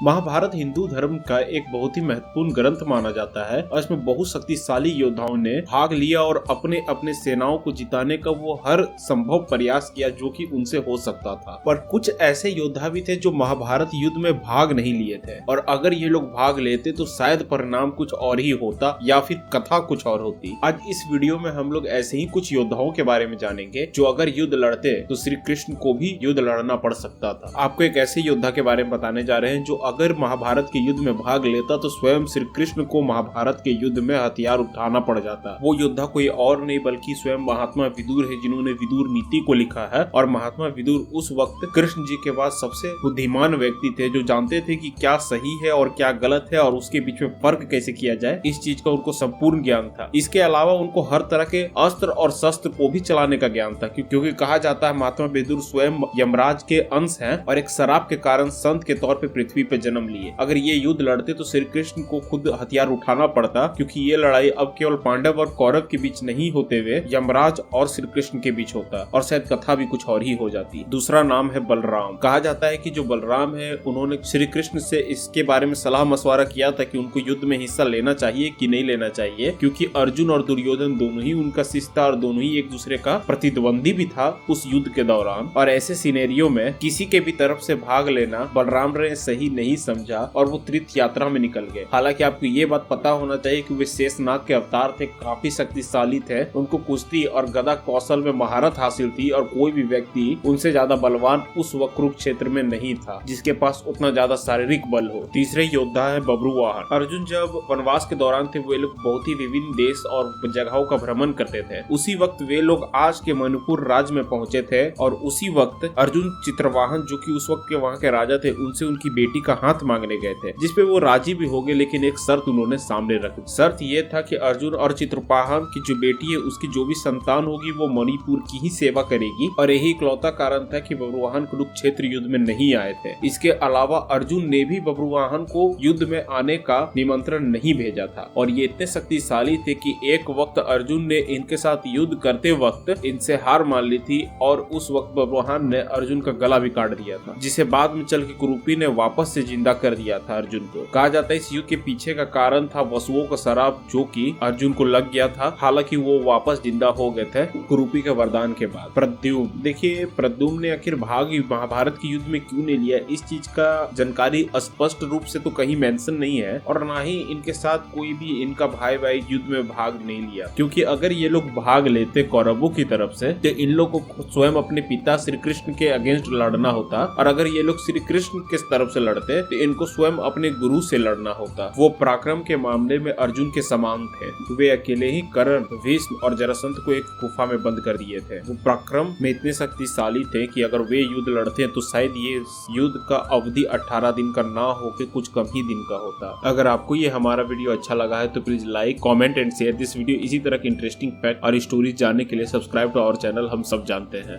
महाभारत हिंदू धर्म का एक बहुत ही महत्वपूर्ण ग्रंथ माना जाता है और इसमें बहुत शक्तिशाली योद्धाओं ने भाग लिया और अपने अपने सेनाओं को जिताने का वो हर संभव प्रयास किया जो कि उनसे हो सकता था। पर कुछ ऐसे योद्धा भी थे जो महाभारत युद्ध में भाग नहीं लिए थे और अगर ये लोग भाग लेते तो शायद परिणाम कुछ और ही होता या फिर कथा कुछ और होती। आज इस वीडियो में हम लोग ऐसे ही कुछ योद्धाओं के बारे में जानेंगे जो अगर युद्ध लड़ते तो श्री कृष्ण को भी युद्ध लड़ना पड़ सकता था। आपको एक ऐसे योद्धा के बारे में बताने जा रहे हैं जो अगर महाभारत के युद्ध में भाग लेता तो स्वयं श्री कृष्ण को महाभारत के युद्ध में हथियार उठाना पड़ जाता। वो योद्धा कोई और नहीं बल्कि स्वयं महात्मा विदुर है, जिन्होंने विदुर नीति को लिखा है। और महात्मा विदुर उस वक्त कृष्ण जी के बाद सबसे बुद्धिमान व्यक्ति थे जो जानते थे कि क्या सही है और क्या गलत है और उसके बीच में फर्क कैसे किया जाए। इस चीज का उनको संपूर्ण ज्ञान था। इसके अलावा उनको हर तरह के अस्त्र और शस्त्र को भी चलाने का ज्ञान था, क्योंकि कहा जाता है महात्मा विदुर स्वयं यमराज के अंश हैं और एक शराब के कारण संत के तौर पे पृथ्वी पे जन्म लिए। अगर ये युद्ध लड़ते तो श्री कृष्ण को खुद हथियार उठाना पड़ता, क्योंकि ये लड़ाई अब केवल पांडव और कौरव के बीच नहीं होते हुए यमराज और श्री कृष्ण के बीच होता और शायद कथा भी कुछ और ही हो जाती। दूसरा नाम है बलराम। कहा जाता है कि जो बलराम है उन्होंने श्री कृष्ण से इसके बारे में सलाह मशवरा किया था कि उनको युद्ध में हिस्सा लेना चाहिए कि नहीं लेना चाहिए, क्योंकि अर्जुन और दुर्योधन दोनों ही उनका शिष्य था और दोनों ही एक दूसरे का प्रतिद्वंदी भी था उस युद्ध के दौरान। और ऐसे सिनेरियो में किसी के भी तरफ से भाग लेना बलराम ने सही नहीं समझा और वो तीर्थ यात्रा में निकल गए। हालांकि आपको ये बात पता होना चाहिए कि वे शेषनाग के अवतार थे, काफी शक्तिशाली थे। उनको कुश्ती और गदा कौशल में महारत हासिल थी और कोई भी व्यक्ति उनसे ज्यादा बलवान उस वक्त कुरुक्षेत्र में नहीं था जिसके पास उतना ज्यादा शारीरिक बल हो। तीसरे योद्धा है बब्रुवाहन। अर्जुन जब वनवास के दौरान थे वे लोग बहुत ही विभिन्न देश और जगहों का भ्रमण करते थे। उसी वक्त वे लोग आज के मणिपुर राज्य में पहुंचे थे और उसी वक्त अर्जुन चित्रवाहन जो कि उस वक्त के वहाँ के राजा थे उनसे उनकी बेटी का हाथ मांगने गए थे, जिसपे वो राजी भी हो गए। लेकिन एक शर्त उन्होंने सामने रखी। शर्त ये था कि अर्जुन और चित्रवाहन की जो बेटी है उसकी जो भी संतान होगी वो मणिपुर की ही सेवा करेगी। और यही इकलौता कारण था कि बब्रुवाहन कुरुक्षेत्र युद्ध में नहीं आए थे। इसके अलावा अर्जुन ने भी बब्रुवाहन को युद्ध में आने का निमंत्रण नहीं भेजा था और ये इतने शक्तिशाली थे कि एक वक्त अर्जुन ने इनके साथ युद्ध करते वक्त इनसे हार मान ली थी और उस वक्त बब्रुवाहन ने अर्जुन का गला भी काट दिया था, जिसे बाद में चल के कुरूपी ने वापस से जिंदा कर दिया था अर्जुन को। कहा जाता है इस युद्ध के पीछे का कारण था वसुओं का शराब जो कि अर्जुन को लग गया था। हालांकि वो वापस जिंदा हो गए थे कुरूपी के वरदान के बाद। प्रद्युम्न, देखिए प्रद्युम्न ने आखिर भाग महाभारत के युद्ध में क्यों नहीं लिया, इस चीज का जानकारी स्पष्ट रूप से तो कहीं मेंशन नहीं है और ना ही इनके साथ कोई भी इनका भाई युद्ध में भाग नहीं लिया। क्योंकि अगर ये लोग भाग लेते कौरवों की तरफ से तो इन लोग को स्वयं अपने पिता श्री कृष्ण के अगेंस्ट लड़ना होता और अगर ये लोग श्री कृष्ण के तरफ से लड़ते तो इनको स्वयं अपने गुरु से लड़ना होता। वो पराक्रम के मामले में अर्जुन के समान थे। वे अकेले ही कर्ण, भीष्म और जरासंध को एक गुफा में बंद कर दिए थे। वो पराक्रम में इतने शक्तिशाली थे कि अगर वे युद्ध लड़ते तो शायद ये युद्ध का अवधि 18 दिन का ना होके कुछ कम ही दिन का होता। अगर आपको ये हमारा वीडियो अच्छा लगा है तो please like, comment and share this video. इसी तरह की इंटरेस्टिंग फैक्ट और स्टोरीज जानने के लिए सब्सक्राइब टू आवर चैनल हम सब जानते हैं।